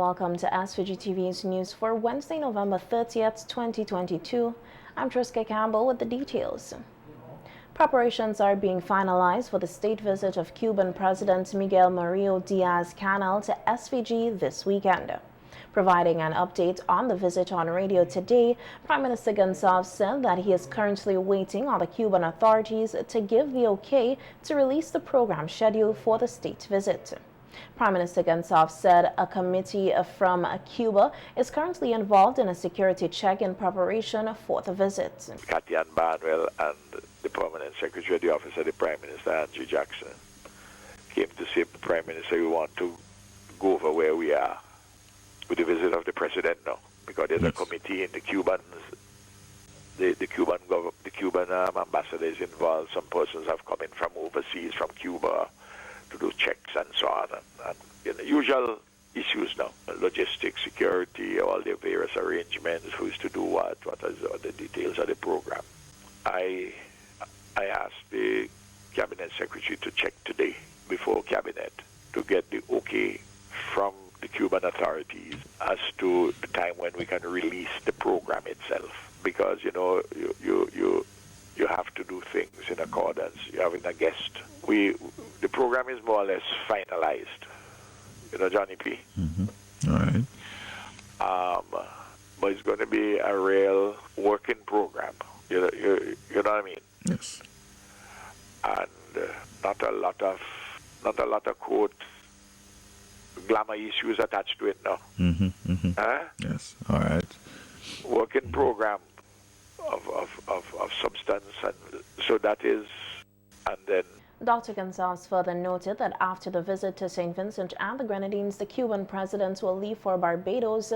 welcome to SVG TV's news for Wednesday, November 30th, 2022. I'm Triska Campbell with the details. Preparations are being finalized for the state visit of Cuban President Miguel Mario Diaz-Canel to SVG this weekend. Providing an update on the visit on radio today, Prime Minister Gonçalves said that he is currently waiting on the Cuban authorities to give the okay to release the program schedule for the state visit. Prime Minister Gonçalves said a committee from Cuba is currently involved in a security check in preparation for the visit. Cathy Ann Barnwell and the Permanent Secretary of the Office of the Prime Minister, Andrew Jackson, came to say, Prime Minister, we want to go over where we are with the visit of the President now, because there's a committee in the Cubans. The Cuban ambassador is involved. Some persons have come in from overseas, from Cuba, to do checks and so on, and you know, usual issues now, logistics, security, all the various arrangements, who's to do what is the details of the program. I asked the Cabinet Secretary to check today before Cabinet to get the okay from the Cuban authorities as to the time when we can release the program itself, because you know you have to do things in accordance. You're having a guest. The program is more or less finalized. You know, Johnny P. Mm-hmm. All right. But it's going to be a real working program. You know what I mean? Yes. And not a lot of quote glamour issues attached to it now. Mm-hmm. Mm-hmm. Huh? Yes. All right. Working program of substance, and so that is, and then Dr. Gonçalves further noted that after the visit to St. Vincent and the Grenadines, the Cuban president will leave for Barbados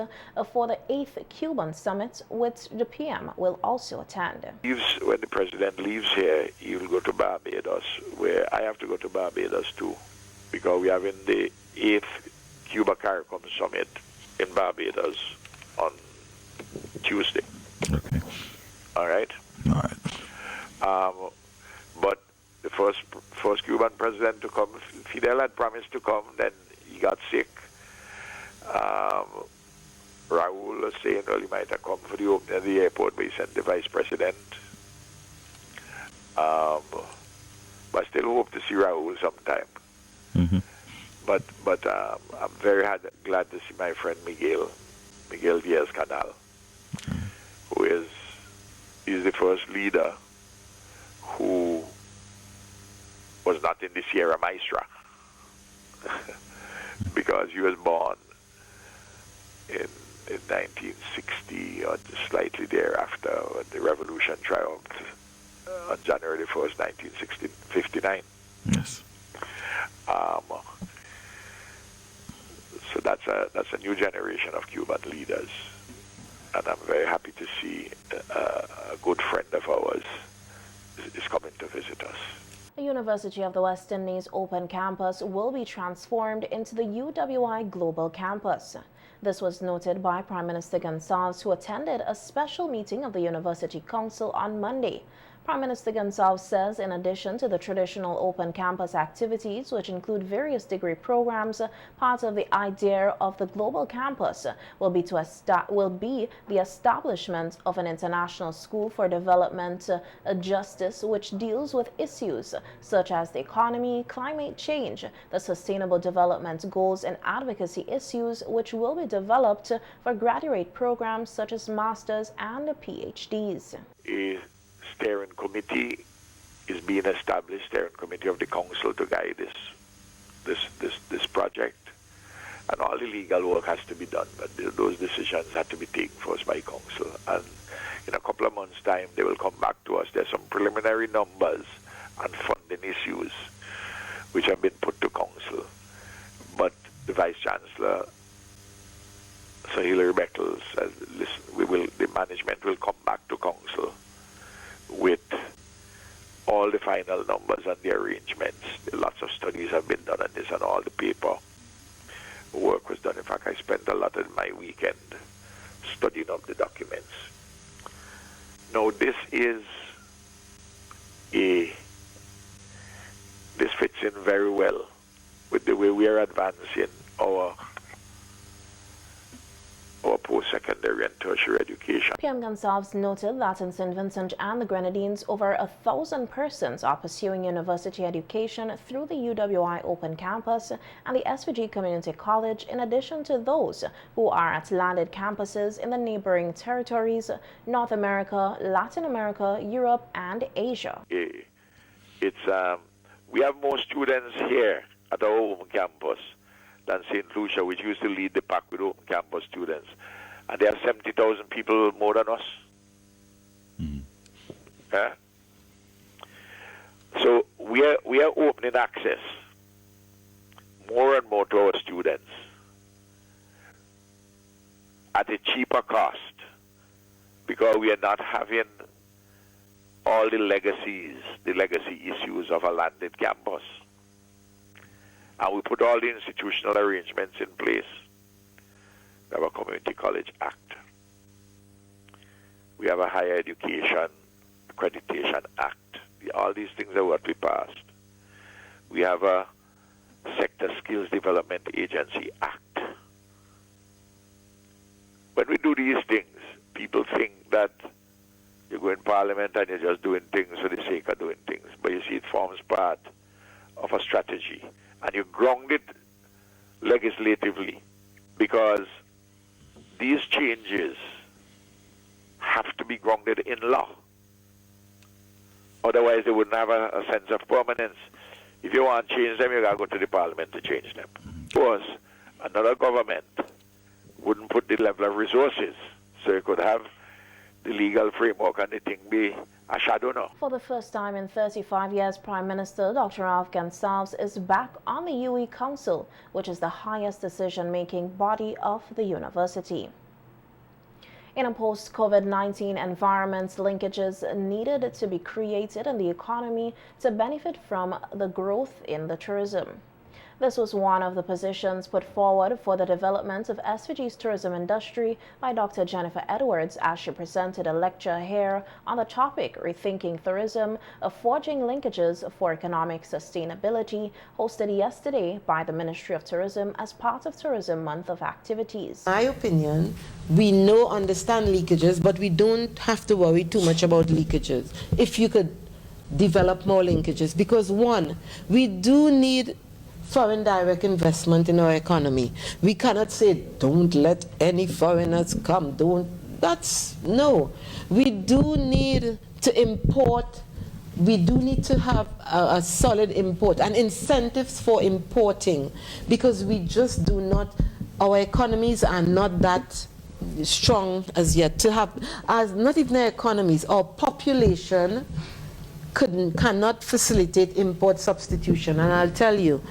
for the 8th Cuban summit, which the PM will also attend. When the president leaves here, he will go to Barbados, where I have to go to Barbados too, because we are in the 8th Cuba CARICOM summit in Barbados on Tuesday. Okay. All right? All right. But the first Cuban president to come, Fidel had promised to come, then he got sick. Raul was saying, well, he might have come for the opening of the airport, but he sent the vice president. But I still hope to see Raul sometime. Mm-hmm. But I'm very glad to see my friend Miguel Diaz-Canel, who is the first leader who was not in the Sierra Maestra, because he was born in 1960 or slightly thereafter, when the revolution triumphed on January 1st, 1959. Yes. So that's a new generation of Cuban leaders, and I'm very happy to see a good friend of ours is coming to visit us. The University of the West Indies Open Campus will be transformed into the UWI Global Campus. This was noted by Prime Minister Gonçalves, who attended a special meeting of the University Council on Monday. Prime Minister Gonçalves says in addition to the traditional open campus activities, which include various degree programs, part of the idea of the global campus will be the establishment of an international school for development justice, which deals with issues such as the economy, climate change, the sustainable development goals, and advocacy issues, which will be developed for graduate programs such as masters and PhDs. Steering committee is being established, steering committee of the council, to guide this project, and all the legal work has to be done, but those decisions have to be taken first by council, and in a couple of months' time they will come back to us. There's some preliminary numbers and funding issues which have been put to council, but the Vice Chancellor, Sir Hilary Beckles, says, listen, the management will come back to council with all the final numbers and the arrangements. Lots of studies have been done on this, and all the paper work was done. In fact, I spent a lot of my weekend studying up the documents. Now, this fits in very well with the way we are advancing our our post-secondary and tertiary education. PM Gonsalves noted that in St. Vincent and the Grenadines, over 1,000 persons are pursuing university education through the UWI Open Campus and the SVG Community College, in addition to those who are at landed campuses in the neighboring territories, North America, Latin America, Europe, and Asia. We have more students here at our open campus than St. Lucia, which used to lead the pack with open campus students. And there are 70,000 people more than us. Yeah? So we are opening access more and more to our students at a cheaper cost, because we are not having all the legacy issues of a landed campus. And we put all the institutional arrangements in place. We have a Community College Act. We have a Higher Education Accreditation Act. All these things are what we passed. We have a Sector Skills Development Agency Act. When we do these things, people think that you go in Parliament and you're just doing things for the sake of doing things. But you see, it forms part of a strategy. And you ground it legislatively, because these changes have to be grounded in law. Otherwise, they wouldn't have a sense of permanence. If you want to change them, you got to go to the Parliament to change them. Of course, another government wouldn't put the level of resources, so you could have the legal framework and the thing be a shadow now. For the first time in 35 years, Prime Minister Dr. Ralph Gonsalves is back on the UWI Council, which is the highest decision-making body of the university. In a post-COVID-19 environment, linkages needed to be created in the economy to benefit from the growth in the tourism. This was one of the positions put forward for the development of SVG's tourism industry by Dr. Jennifer Edwards as she presented a lecture here on the topic Rethinking Tourism, Forging Linkages for Economic Sustainability, hosted yesterday by the Ministry of Tourism as part of Tourism Month of activities. In my opinion, we understand leakages, but we don't have to worry too much about leakages. If you could develop more linkages, because one, we do need foreign direct investment in our economy. We cannot say, don't let any foreigners come, no. We do need to import, we do need to have a solid import and incentives for importing, because we just do not, our economies are not that strong as yet to have, as not even our economies, our population cannot facilitate import substitution. And I'll tell you,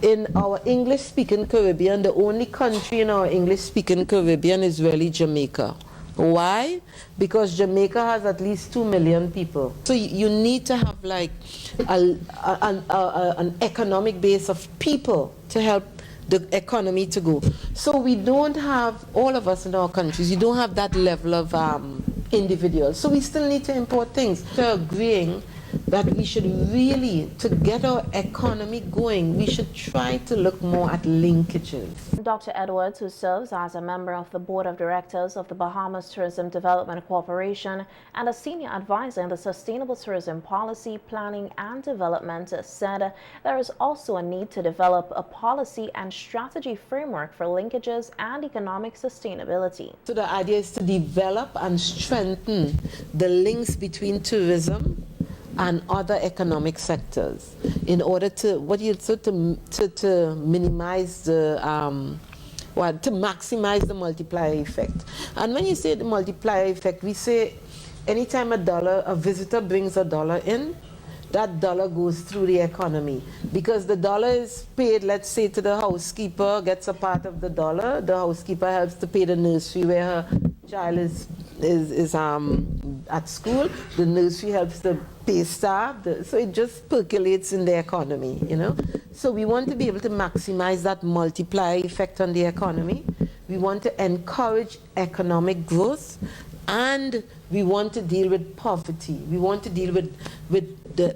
in our English-speaking Caribbean, the only country in our English-speaking Caribbean is really Jamaica. Why? Because Jamaica has at least 2 million people. So you need to have like an economic base of people to help the economy to go. So we don't have, all of us in our countries, you don't have that level of individuals. So we still need to import things. So agreeing that we should really, to get our economy going, we should try to look more at linkages. Dr. Edwards, who serves as a member of the Board of Directors of the Bahamas Tourism Development Corporation and a senior advisor in the Sustainable Tourism Policy, Planning and Development, said there is also a need to develop a policy and strategy framework for linkages and economic sustainability. So the idea is to develop and strengthen the links between tourism and other economic sectors in order to to minimize the to maximize the multiplier effect. And when you say the multiplier effect, we say anytime a visitor brings a dollar in, that dollar goes through the economy, because the dollar is paid, let's say, to the housekeeper, gets a part of the dollar. The housekeeper helps to pay the nursery where her child is at school. The nursery helps to pay staff. So it just percolates in the economy, you know. So we want to be able to maximize that multiplier effect on the economy. We want to encourage economic growth, and we want to deal with poverty. We want to deal with the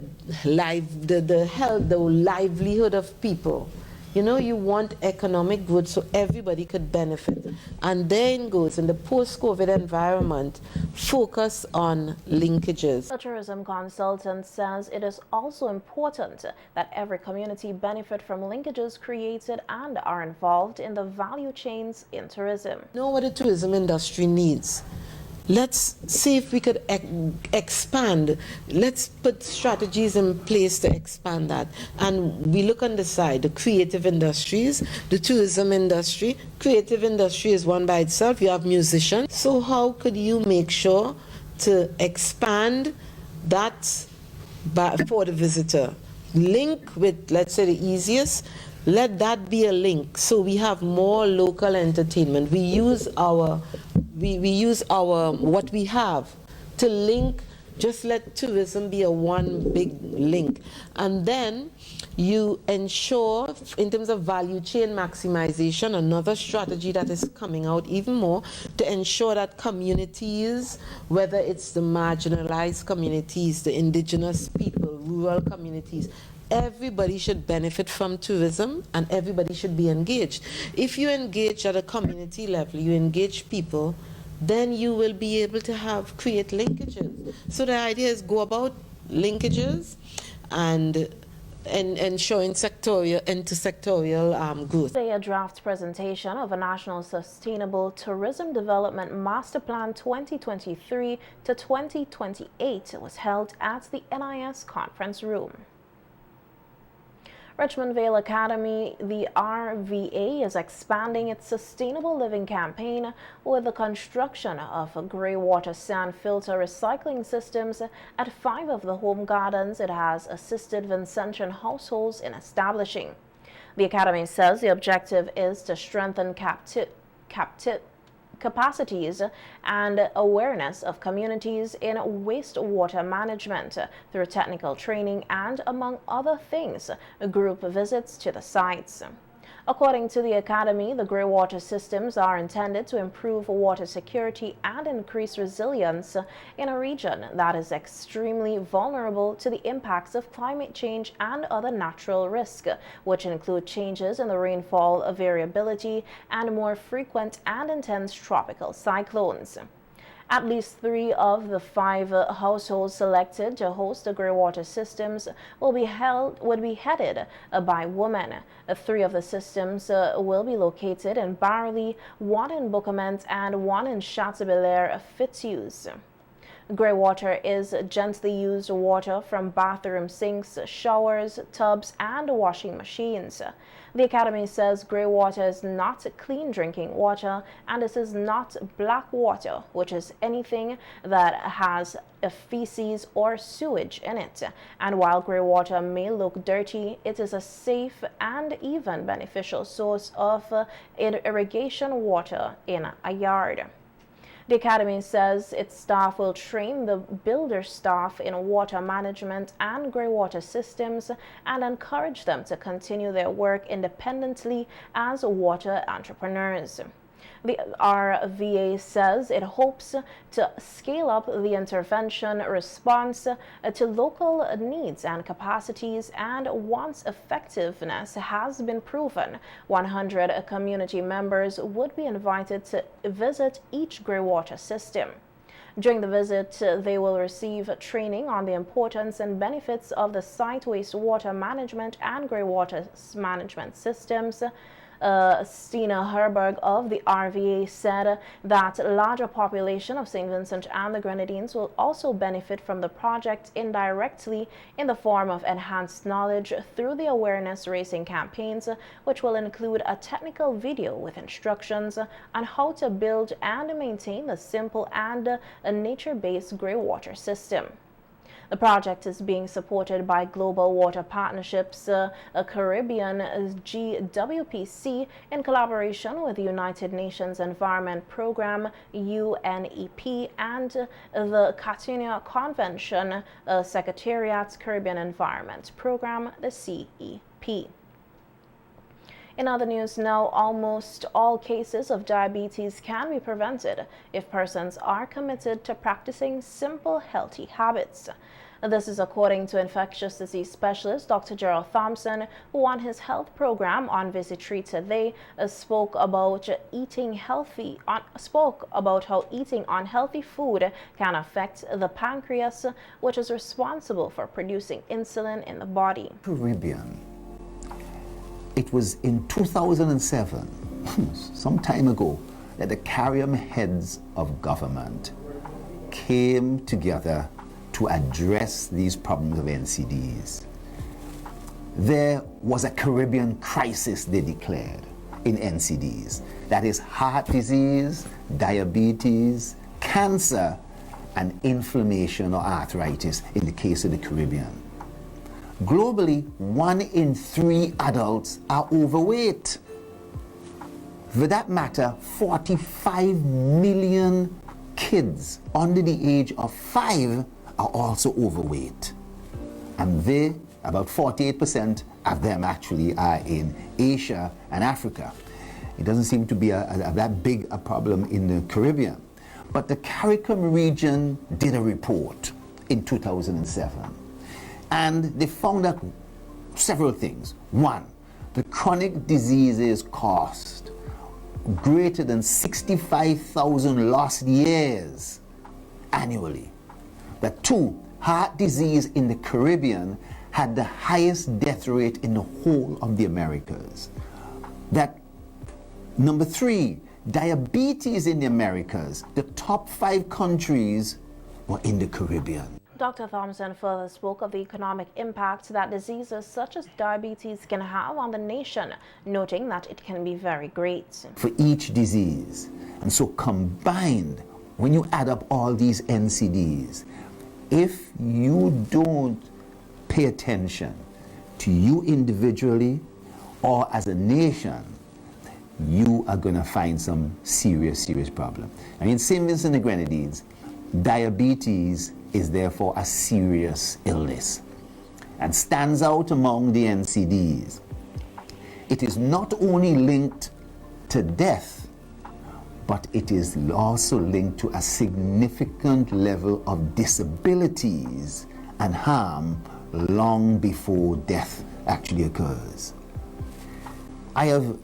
livelihood of people, You know, you want economic growth so everybody could benefit. And then goes in the post-COVID environment, focus on linkages. The tourism consultant says it is also important that every community benefit from linkages created and are involved in the value chains in tourism. Know what the tourism industry needs. Let's see if we could expand. Let's put strategies in place to expand that. And we look on the side, the creative industries, the tourism industry. Creative industry is one by itself. You have musicians. So how could you make sure to expand that for the visitor? Link with, let's say, the easiest. Let that be a link so we have more local entertainment. We use our what we have to link. Just let tourism be a one big link. And then you ensure, in terms of value chain maximization, another strategy that is coming out even more, to ensure that communities, whether it's the marginalized communities, the indigenous people, rural communities, everybody should benefit from tourism and everybody should be engaged. If you engage at a community level, you engage people, then you will be able to create linkages. So the idea is go about linkages and ensuring intersectorial growth. Today, a draft presentation of a National Sustainable Tourism Development Master Plan 2023 to 2028 was held at the NIS conference room. Richmond Vale Academy, the RVA, is expanding its sustainable living campaign with the construction of grey water sand filter recycling systems at 5 of the home gardens it has assisted Vincentian households in establishing. The Academy says the objective is to strengthen capacities and awareness of communities in wastewater management through technical training and, among other things, group visits to the sites. According to the Academy, the grey water systems are intended to improve water security and increase resilience in a region that is extremely vulnerable to the impacts of climate change and other natural risks, which include changes in the rainfall variability and more frequent and intense tropical cyclones. At least 3 of the 5 households selected to host the grey water systems would be headed by women. 3 of the systems will be located in Barley, 1 in Bookament, and 1 in Chateaubelair, Fitzhugh. Grey water is gently used water from bathroom sinks, showers, tubs, and washing machines. The Academy says grey water is not clean drinking water, and this is not black water, which is anything that has a feces or sewage in it. And while grey water may look dirty, it is a safe and even beneficial source of irrigation water in a yard. The Academy says its staff will train the builder staff in water management and grey water systems and encourage them to continue their work independently as water entrepreneurs. The RVA says it hopes to scale up the intervention response to local needs and capacities, and once effectiveness has been proven, 100 community members would be invited to visit each grey water system. During the visit, they will receive training on the importance and benefits of the site wastewater management and grey water management systems. Stina Herberg of the RVA said that larger population of St. Vincent and the Grenadines will also benefit from the project indirectly in the form of enhanced knowledge through the awareness raising campaigns, which will include a technical video with instructions on how to build and maintain the simple and nature-based grey water system. The project is being supported by Global Water Partnerships, Caribbean GWPC, in collaboration with the United Nations Environment Programme, UNEP, and the Catania Convention Secretariat's Caribbean Environment Programme, the CEP. In other news now, almost all cases of diabetes can be prevented if persons are committed to practicing simple, healthy habits. This is according to infectious disease specialist Dr. Gerald Thompson, who on his health program on Visit Treat today spoke about how eating unhealthy food can affect the pancreas, which is responsible for producing insulin in the body. Caribbean. It was in 2007, some time ago, that the Caribbean heads of government came together to address these problems of NCDs. There was a Caribbean crisis, they declared, in NCDs. That is heart disease, diabetes, cancer, and inflammation or arthritis in the case of the Caribbean. Globally, 1 in 3 adults are overweight. For that matter, 45 million kids under the age of 5 are also overweight. And they, about 48% of them actually are in Asia and Africa. It doesn't seem to be that big a problem in the Caribbean. But the CARICOM region did a report in 2007. And they found out several things. One, the chronic diseases cost greater than 65,000 lost years annually. That 2, heart disease in the Caribbean had the highest death rate in the whole of the Americas. That number 3, diabetes in the Americas, the top 5 countries were in the Caribbean. Dr. Thompson further spoke of the economic impact that diseases such as diabetes can have on the nation, noting that it can be very great. For each disease. And so combined, when you add up all these NCDs, if you don't pay attention to you individually or as a nation, you are going to find some serious problem. I mean, St. Vincent and the Grenadines, diabetes is therefore a serious illness and stands out among the NCDs. It is not only linked to death, but it is also linked to a significant level of disabilities and harm long before death actually occurs. I have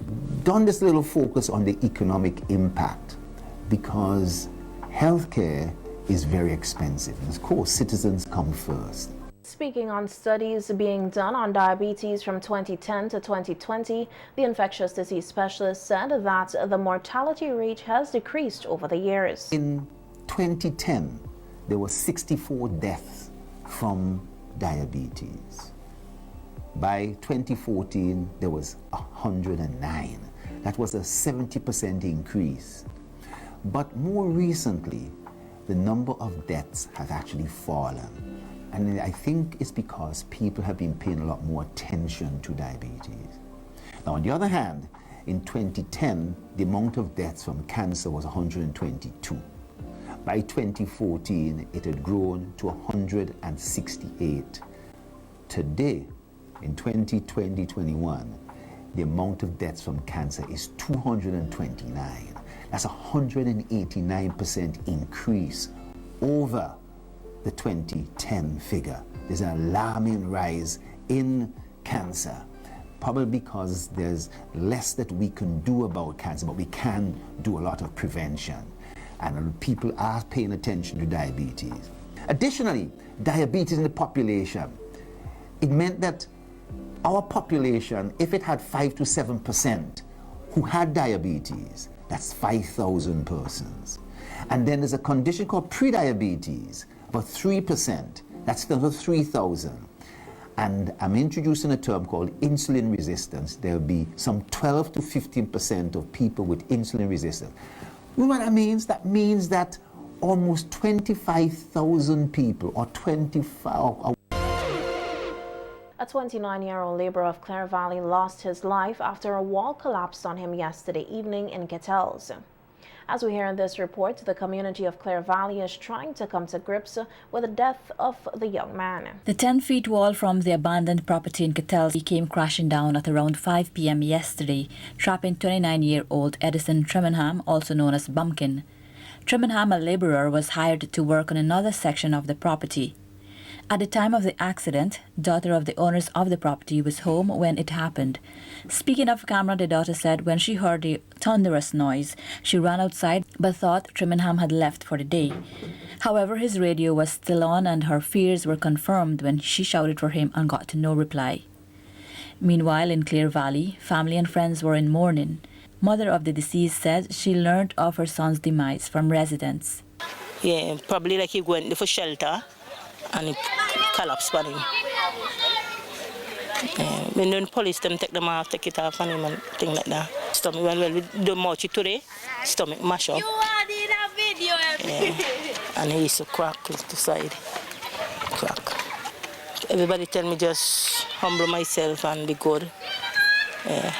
done this little focus on the economic impact because healthcare is very expensive. And of course, citizens come first. Speaking on studies being done on diabetes from 2010 to 2020, the infectious disease specialist said that the mortality rate has decreased over the years. In 2010, there were 64 deaths from diabetes. By 2014, there was 109. That was a 70% increase. But more recently, the number of deaths has actually fallen. And I think it's because people have been paying a lot more attention to diabetes. Now, on the other hand, in 2010, the amount of deaths from cancer was 122. By 2014, it had grown to 168. Today, in 2020-21, the amount of deaths from cancer is 229. That's a 189% increase over the 2010 figure. There's an alarming rise in cancer, probably because there's less that we can do about cancer, but we can do a lot of prevention. And people are paying attention to diabetes. Additionally, diabetes in the population, it meant that our population, if it had 5 to 7% who had diabetes, that's 5,000 persons. And then there's a condition called prediabetes, about 3%, that's another 3,000. And I'm introducing a term called insulin resistance. There'll be some 12 to 15% of people with insulin resistance. You know what that means? That means that almost 25,000 people, or 25... A 29-year-old laborer of Clare Valley lost his life after a wall collapsed on him yesterday evening in Kettles. As we hear in this report, the community of Clare Valley is trying to come to grips with the death of the young man. The 10-feet wall from the abandoned property in Kettles came crashing down at around 5 p.m. yesterday, trapping 29-year-old Edison Tremenham, also known as Bumpkin. Tremenham, a laborer, was hired to work on another section of the property. At the time of the accident, daughter of the owners of the property was home when it happened. Speaking off camera, the daughter said when she heard the thunderous noise, she ran outside but thought Trimenham had left for the day. However, his radio was still on and her fears were confirmed when she shouted for him and got no reply. Meanwhile, in Clear Valley, family and friends were in mourning. Mother of the deceased said she learned of her son's demise from residents. Yeah, probably like he went for shelter and it collapsed on him. When the police them take them off, take it off on him and things like that. Stomach, when we do much today, stomach mash up. You are in a video. Yeah. And he used to crack to the side. Crack. Everybody tell me just humble myself and be good. Yeah.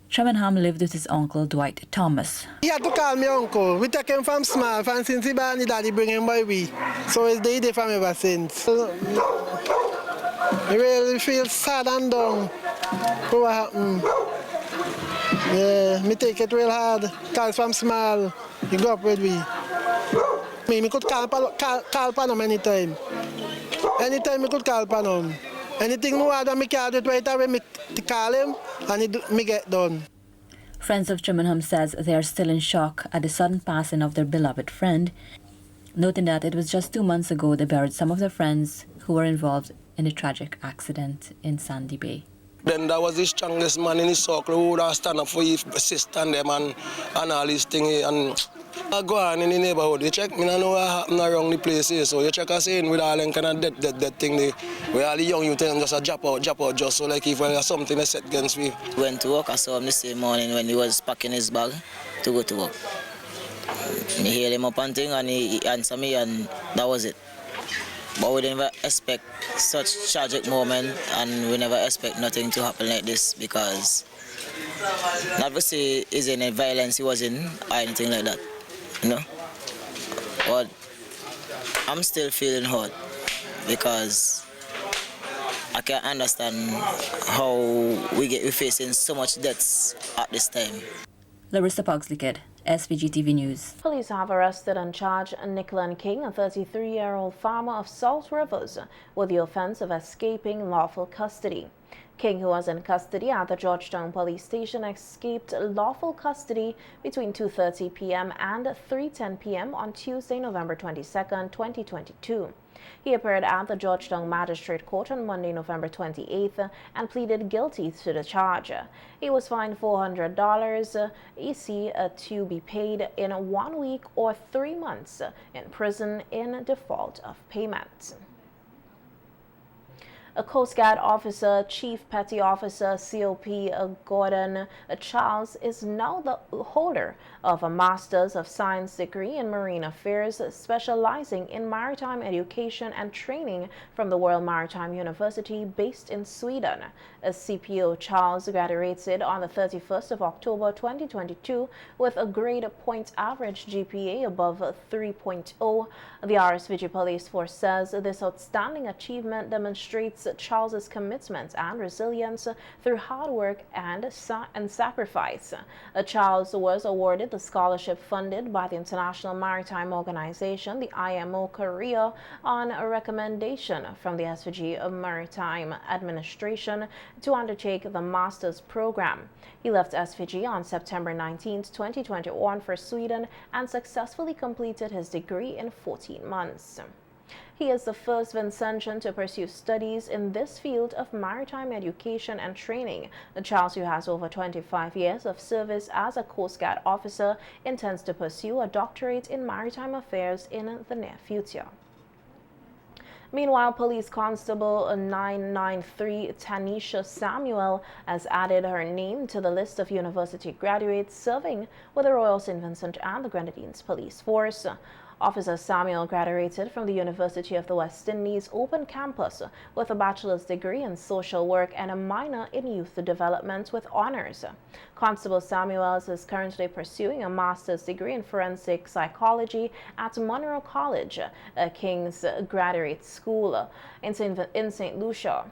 Tremenham lived with his uncle Dwight Thomas. He had to call me uncle. We take him from small, and since he born, his daddy bring him by we. So he's there from ever since. I really feel sad and down for what happened. Yeah, me take it real hard. Cause from small, he go up with we. Me could call upon him anytime. Anytime me could call upon him. Anything more than me can do it right away, me call him and me get done. Friends of Tremenham says they are still in shock at the sudden passing of their beloved friend, noting that it was just 2 months ago they buried some of their friends who were involved in a tragic accident in Sandy Bay. Then that was the strongest man in his circle who would have stand up for his sister and them and all these things. And I go on in the neighborhood, you check, I know what happened around the place here, so you check us in with all them kind of dead thing, where all the young youth just a drop out just so like if there's something they set against me. Went to work, I saw him the same morning when he was packing his bag to go to work. Me hailed him up and thing and he answered me and that was it. But we never expect such tragic moment and we never expect nothing to happen like this because not to say is any violence he was in or anything like that, you know. But I'm still feeling hurt because I can't understand how we're facing so much deaths at this time. Larissa Pugsley, SVG TV News. Police have arrested and charged Nicola King, a 33-year-old farmer of Salt Rivers, with the offense of escaping lawful custody. King, who was in custody at the Georgetown police station, escaped lawful custody between 2:30 p.m. and 3:10 p.m. on Tuesday, November 22, 2022. He appeared at the Georgetown Magistrate Court on Monday, November 28th, and pleaded guilty to the charge. He was fined $400 EC to be paid in 1 week or 3 months in prison in default of payment. A Coast Guard officer, Chief Petty Officer COP Gordon Charles, is now the holder of a Master's of Science degree in Marine Affairs, specializing in maritime education and training from the World Maritime University based in Sweden. A CPO Charles graduated on the 31st of October 2022 with a grade point average GPA above 3.0. The RSVG Police Force says this outstanding achievement demonstrates Charles's commitment and resilience through hard work and sacrifice. Charles was awarded the scholarship funded by the International Maritime Organization, the IMO Korea, on a recommendation from the SVG Maritime Administration to undertake the master's program. He left SVG on September 19, 2021 for Sweden and successfully completed his degree in 14 months. He is the first Vincentian to pursue studies in this field of maritime education and training. Charles, who has over 25 years of service as a Coast Guard officer, intends to pursue a doctorate in maritime affairs in the near future. Meanwhile, Police Constable 993 Tanisha Samuel has added her name to the list of university graduates serving with the Royal St. Vincent and the Grenadines Police Force. Officer Samuel graduated from the University of the West Indies Open Campus with a bachelor's degree in social work and a minor in youth development with honors. Constable Samuels is currently pursuing a master's degree in forensic psychology at Monroe College, a King's Graduate School in St. Lucia.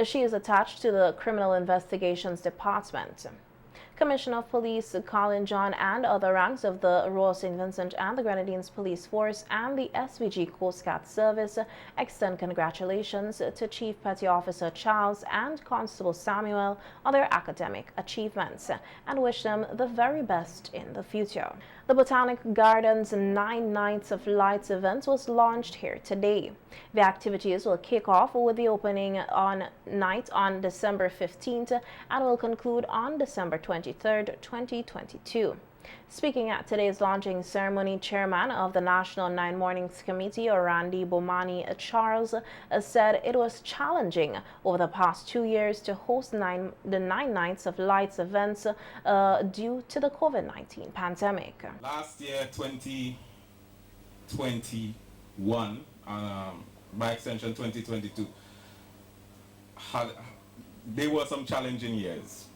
She is attached to the Criminal Investigations Department. Commissioner of Police Colin John and other ranks of the Royal St. Vincent and the Grenadines Police Force and the SVG Coast Guard Service extend congratulations to Chief Petty Officer Charles and Constable Samuel on their academic achievements and wish them the very best in the future. The Botanic Gardens 9 Nights of Lights event was launched here today. The activities will kick off with the opening night on December 15th and will conclude on December 23rd, 2022. Speaking at today's launching ceremony, Chairman of the National 9 Mornings Committee, Randy Bomani Charles, said it was challenging over the past 2 years to host the 9 Nights of Lights events due to the COVID-19 pandemic. Last year, 2021, by extension 2022, there were some challenging years.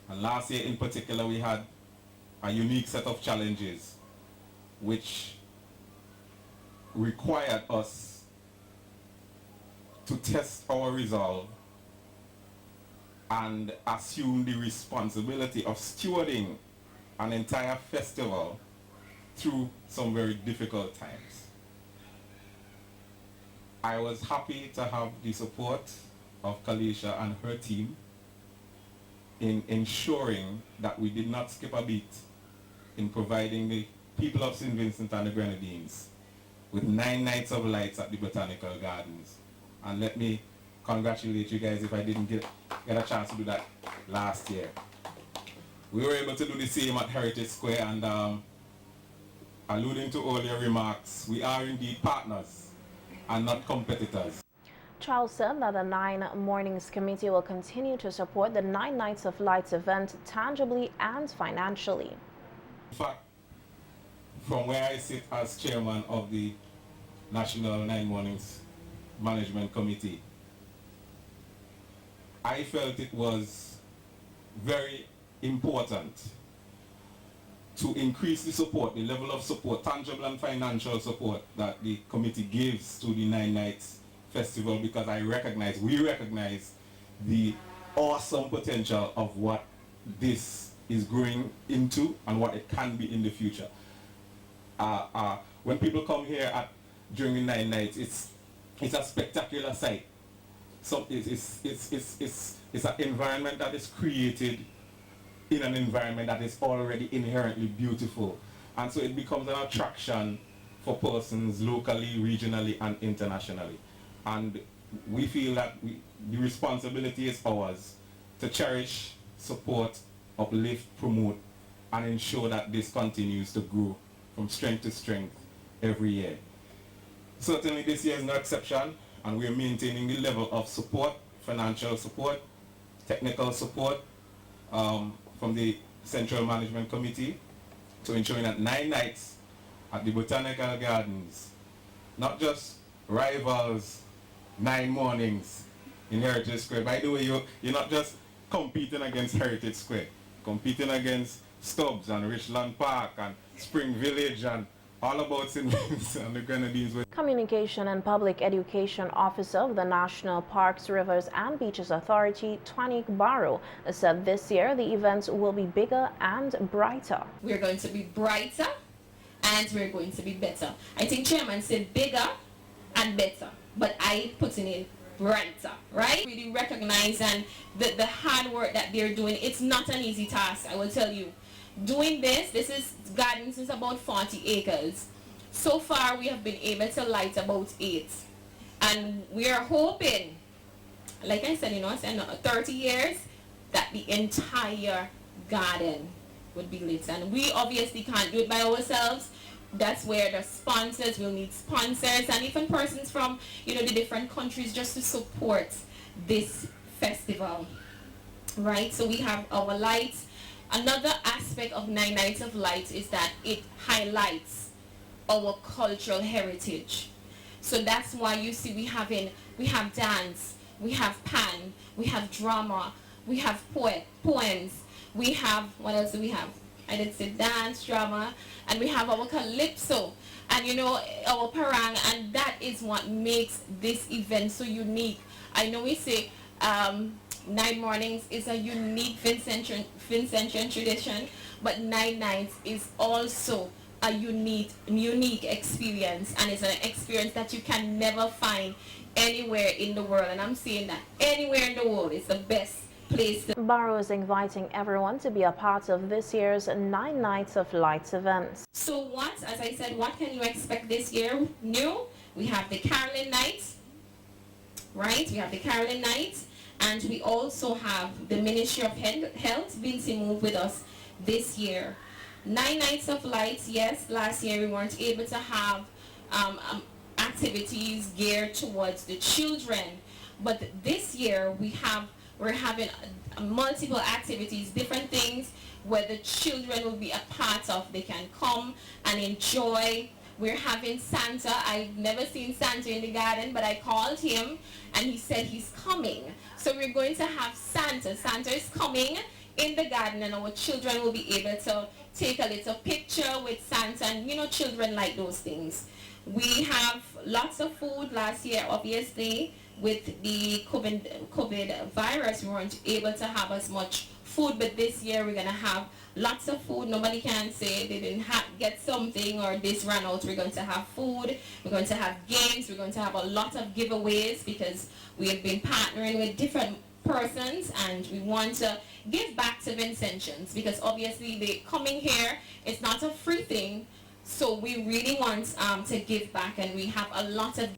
And last year in particular, we had a unique set of challenges which required us to test our resolve and assume the responsibility of stewarding an entire festival through some very difficult times. I was happy to have the support of Kalisha and her team in ensuring that we did not skip a beat in providing the people of St. Vincent and the Grenadines with 9 nights of lights at the Botanical Gardens. And let me congratulate you guys if I didn't get a chance to do that last year. We were able to do the same at Heritage Square, and alluding to all your remarks, we are indeed partners and not competitors. Charles said that the 9 Mornings Committee will continue to support the 9 Nights of Lights event tangibly and financially. In fact, from where I sit as chairman of the National 9 Mornings Management Committee, I felt it was very important to increase the support, the level of support, tangible and financial support that the committee gives to the 9 Nights Festival, because we recognize the awesome potential of what this is growing into and what it can be in the future. When people come here during the 9 nights, it's a spectacular sight. So it's an environment that is created in an environment that is already inherently beautiful, and so it becomes an attraction for persons locally, regionally, and internationally. And we feel that the responsibility is ours to cherish, support, uplift, promote, and ensure that this continues to grow from strength to strength every year. Certainly this year is no exception, and we are maintaining the level of support, financial support, technical support from the Central Management Committee to ensuring that 9 nights at the Botanical Gardens, not just rivals 9 mornings in Heritage Square. By the way, you're not just competing against Heritage Square, competing against Stubbs and Richland Park and Spring Village and all about St. Vincent and the Grenadines. Communication and Public Education Officer of the National Parks, Rivers and Beaches Authority, Twanik Barrow, said this year the events will be bigger and brighter. We're going to be brighter and we're going to be better. I think Chairman said bigger and better, but I put in brighter, right? Really recognize and the hard work that they're doing. It's not an easy task, I will tell you. Doing this is gardens is about 40 acres. So far we have been able to light about 8, and we are hoping, like I said, I said 30 years that the entire garden would be lit, and we obviously can't do it by ourselves. That's where the sponsors will need sponsors, and even persons from the different countries, just to support this festival, right? So we have our lights. Another aspect of 9 Nights of Light is that it highlights our cultural heritage. So that's why you see we have dance, we have pan, we have drama, we have poems, we have, what else do we have? I did say dance, drama, and we have our calypso, and our parang, and that is what makes this event so unique. I know we say 9 mornings is a unique Vincentian tradition, but 9 nights is also a unique experience, and it's an experience that you can never find anywhere in the world. And I'm saying that anywhere in the world is the best place to. Barrow is inviting everyone to be a part of this year's 9 Nights of Lights events. So what, as I said, what can you expect this year? New, we have the Caroling Nights, right? We have the Caroling Nights, and we also have the Ministry of Health, Vinci, move with us this year. 9 Nights of Lights, yes, last year we weren't able to have activities geared towards the children, but this year we're having multiple activities, different things where the children will be a part of. They can come and enjoy. We're having Santa. I've never seen Santa in the garden, but I called him and he said he's coming. So we're going to have Santa. Santa is coming in the garden, and our children will be able to take a little picture with Santa, and you know, children like those things. We have lots of food. Last year, obviously, with the COVID virus, we weren't able to have as much food, but this year we're going to have lots of food. Nobody can say they didn't get something or this ran out. We're going to have food, we're going to have games, we're going to have a lot of giveaways, because we have been partnering with different persons, and we want to give back to Vincentians, because obviously they coming here, it's not a free thing, so we really want to give back, and we have a lot of